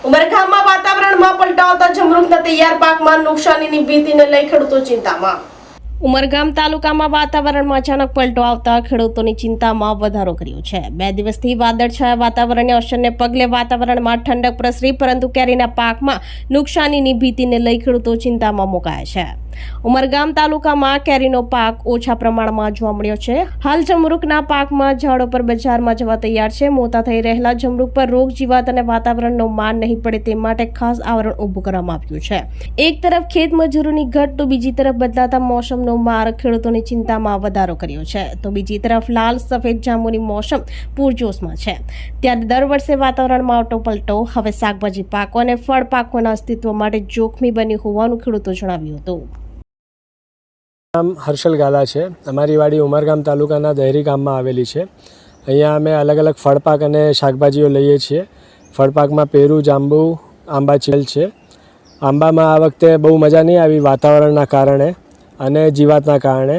ઉમરગામમાં વાતાવરણમાં પલટો આવતા જમરૂખના તૈયાર પાકમાં નુકસાનીની ભીતિને લઈ ખેડૂતો ચિંતામાં। ઉમરગામ તાલુકામાં વાતાવરણમાં અચાનક પલટો આવતા ખેડૂતોની ચિંતામાં વધારો કર્યો છે। 2 દિવસથી વાદળછાયા વાતાવરણની અસરને પગલે વાતાવરણમાં ઠંડક પ્રસરી, પરંતુ કેરીના પાકમાં નુકસાનીની ભીતિને લઈ ખેડૂતો ચિંતામાં મુકાયા છે। ઉમરગામ તાલુકામાં કેરીનો પાક ઓછા પ્રમાણમાં જોવા મળ્યો છે। હાલ જમરૂખના પાકમાં ઝાડો પર બજારમાં જવા તૈયાર છે। મોટા થઈ રહેલા જમરૂખ પર રોગ જીવાત અને વાતાવરણનો માર નહીં પડે તે માટે ખાસ આવરણ ઊભું કરવામાં આવ્યું છે। એક તરફ ખેત મજૂરોની ઘટ તો બીજી તરફ બદલાતા મોસમનો માર ખેડૂતોની ચિંતામાં વધારો કર્યો છે, તો બીજી તરફ લાલ સફેદ જાંબુની મોસમ પૂરજોશમાં છે। ત્યારે દર વર્ષે વાતાવરણમાં આવતો પલટો હવે શાકભાજી પાકો અને ફળ પાકોના અસ્તિત્વ માટે જોખમી બન્યું હોવાનું ખેડૂતો જણાવ્યું હતું। નામ હર્ષલ ગાલા છે। અમારી વાડી ઉમરગામ તાલુકાના દહેરી ગામમાં આવેલી છે। અહીંયા અમે અલગ અલગ ફળપાક અને શાકભાજીઓ લઈએ છીએ। ફળપાકમાં પેરું, જાંબુ, આંબા ચીલ છે। આંબામાં આ વખતે બહુ મજા નહીં આવી વાતાવરણના કારણે અને જીવાતના કારણે।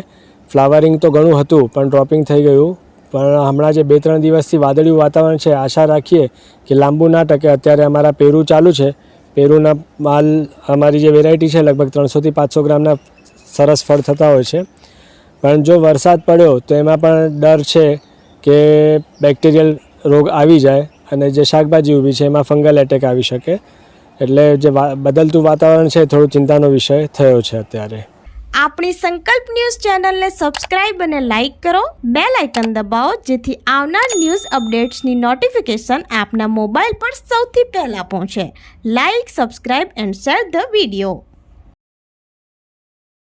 ફ્લાવરિંગ તો ઘણું હતું પણ ડ્રોપિંગ થઈ ગયું। પણ હમણાં જે 2-3 દિવસથી વાદળિયું વાતાવરણ છે, આશા રાખીએ કે લાંબુ ના ટકે। અત્યારે અમારા પેરું ચાલુ છે। પેરુના માલ અમારી જે વેરાયટી છે લગભગ 300 થી 500 ગ્રામના સરસ ફળ થતા હોય છે। પણ જો વરસાદ પડ્યો તો એમાં પણ ડર છે કે બેક્ટેરિયલ રોગ આવી જાય અને જે શાકભાજી ઊભી છે એમાં ફંગલ એટેક આવી શકે। એટલે જે બદલતું વાતાવરણ છે થોડું ચિંતાનો વિષય થયો છે અત્યારે। આપણી સંકલ્પ ન્યૂઝ ચેનલને સબસ્ક્રાઇબ અને લાઇક કરો, બેલ આઇકન દબાવો જેથી આવનાર ન્યૂઝ અપડેટ્સની નોટિફિકેશન આપના મોબાઈલ પર સૌથી પહેલા પહોંચે। Like, subscribe and share the video.